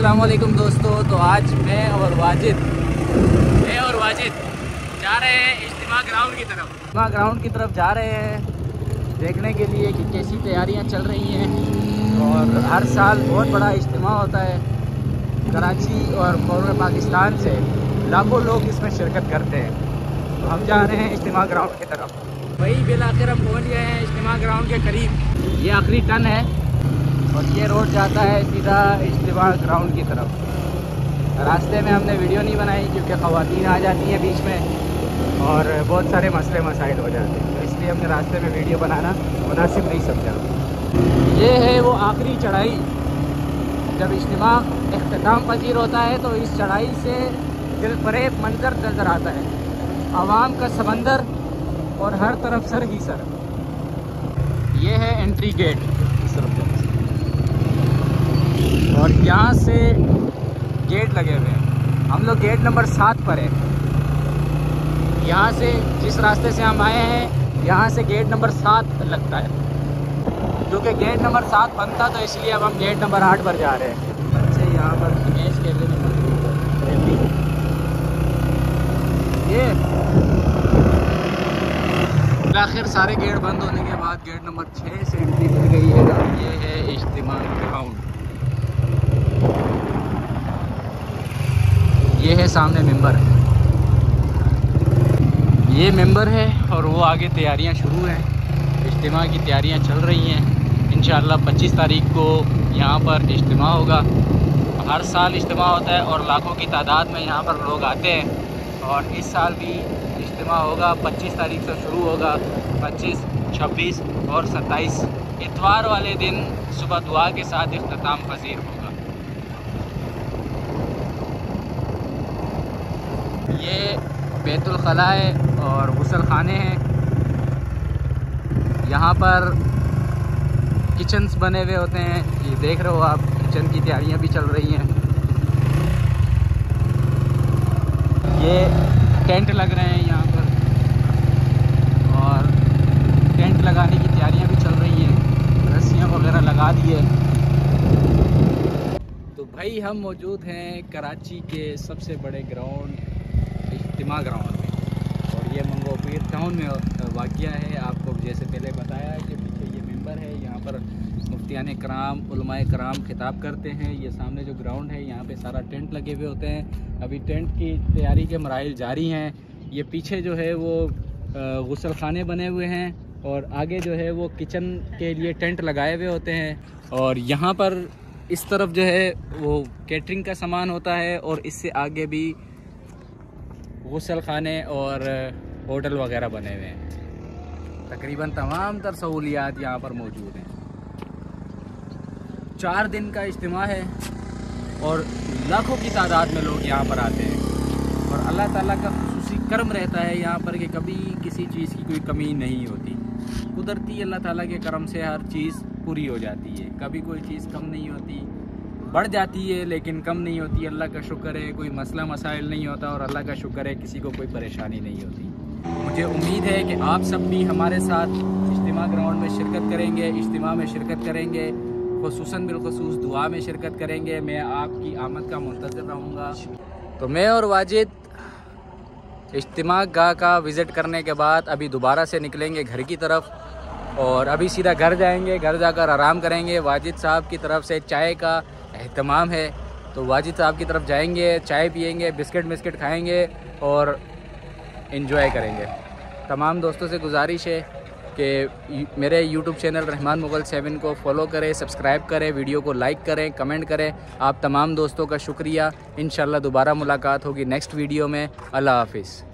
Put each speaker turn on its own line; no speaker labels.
अस्सलाम वालेकुम दोस्तों। तो आज मैं और वाजिद जा रहे हैं इज्तिमा ग्राउंड की तरफ। इज्तिमा ग्राउंड की तरफ जा रहे हैं देखने के लिए कि कैसी तैयारियां चल रही हैं। और हर साल बहुत बड़ा इज्तिमा होता है। कराची और पूरे पाकिस्तान से लाखों लोग इसमें शिरकत करते हैं। तो हम जा रहे हैं इज्तिमा ग्राउंड की तरफ। वही बिल आखिर हम पहुँच गए हैं इज्तिमा ग्राउंड के करीब। ये आखिरी टर्न है और ये रोड जाता है सीधा इज्तिमा ग्राउंड की तरफ। रास्ते में हमने वीडियो नहीं बनाई क्योंकि ख़वातीन आ जाती हैं बीच में और बहुत सारे मसले मसाइल हो जाते हैं, तो इसलिए हमने रास्ते में वीडियो बनाना मुनासिब नहीं समझा। ये है वो आखिरी चढ़ाई। जब इज्तिमा इख्तिताम पजीर होता है तो इस चढ़ाई से दिलफरेब मंजर नज़र आता है। आवाम का समंदर और हर तरफ सर ही सर। ये है एंट्री गेट इस तरफ और यहाँ से गेट लगे हुए हैं। हम लोग गेट नंबर 7 पर हैं। यहाँ से जिस रास्ते से हम आए हैं यहाँ से गेट नंबर 7 लगता है। क्योंकि गेट नंबर 7 बंद था तो इसलिए अब हम गेट नंबर 8 पर जा रहे हैं। बच्चे यहाँ पर इमेज के लिए ये आखिर सारे गेट बंद होने के बाद गेट नंबर 6 से एंट्री मिल गई है। ये है इज्तिमा ग्राउंड। ये है सामने मेंबर, ये मेंबर है और वो आगे तैयारियां शुरू हैं। इज्तिमा की तैयारियां चल रही हैं। इंशाअल्लाह 25 तारीख को यहाँ पर इज्तिमा होगा। हर साल इज्तिमा होता है और लाखों की तादाद में यहाँ पर लोग आते हैं। और इस साल भी इज्तिमा होगा। 25 तारीख से शुरू होगा। 25, 26 और 27 इतवार वाले दिन सुबह दुआ के साथ इख्तिताम पजीर होगा। ये बैतुल खला है और गुसल खाने हैं। यहाँ पर किचन्स बने हुए होते हैं। ये देख रहे हो आप, किचन की तैयारियाँ भी चल रही हैं। ये टेंट लग रहे हैं यहाँ पर और टेंट लगाने की तैयारियाँ भी चल रही हैं। रस्सियाँ वगैरह लगा दी है। तो भाई हम मौजूद हैं कराची के सबसे बड़े ग्राउंड इज्तिमा ग्राउंड में और ये मंगोपीर टाउन में वाक़या है। आपको जैसे पहले बताया कि पीछे ये मेंबर है। यहाँ पर मुफ्तियान कराम, उलमाए कराम खिताब करते हैं। ये सामने जो ग्राउंड है यहाँ पे सारा टेंट लगे हुए होते हैं। अभी टेंट की तैयारी के मराइल जारी हैं। ये पीछे जो है वो गुसल खाने बने हुए हैं और आगे जो है वो किचन के लिए टेंट लगाए हुए होते हैं। और यहाँ पर इस तरफ जो है वो कैटरिंग का सामान होता है और इससे आगे भी गुसल खाने और होटल वगैरह बने हुए हैं। तकरीबन तमाम तर सहूलियात यहाँ पर मौजूद हैं। 4 दिन का इज्तिमा है और लाखों की तादाद में लोग यहाँ पर आते हैं। और अल्लाह ताला का खुसूसी करम रहता है यहाँ पर कि कभी किसी चीज़ की कोई कमी नहीं होती। कुदरती अल्लाह ताला के करम से हर चीज़ पूरी हो जाती है। कभी कोई चीज़ कम नहीं होती, बढ़ जाती है लेकिन कम नहीं होती। अल्लाह का शुक्र है कोई मसला मसाइल नहीं होता और अल्लाह का शुक्र है किसी को कोई परेशानी नहीं होती। मुझे उम्मीद है कि आप सब भी हमारे साथ इज्तिमा ग्राउंड में शिरकत करेंगे, इज्तिमा में शिरकत करेंगे, खुसूसन बिलखुसूस दुआ में शिरकत करेंगे। मैं आपकी आमद का मुंतज़िर रहूँगा। तो मैं और वाजिद इज्तिमा गाह का विज़िट करने के बाद अभी दोबारा से निकलेंगे घर की तरफ और अभी सीधा घर जाएंगे। घर जाकर आराम करेंगे। वाजिद साहब की तरफ से चाय का एहतमाम है तो वाजिद साहब की तरफ जाएंगे, चाय पियेंगे, बिस्किट खाएंगे और एंजॉय करेंगे। तमाम दोस्तों से गुजारिश है कि मेरे यूट्यूब चैनल रहमान मुग़ल 7 को फॉलो करें, सब्सक्राइब करें, वीडियो को लाइक करें, कमेंट करें। आप तमाम दोस्तों का शुक्रिया। इंशाल्लाह दोबारा मुलाकात होगी नेक्स्ट वीडियो में। अल्लाह हाफिज़।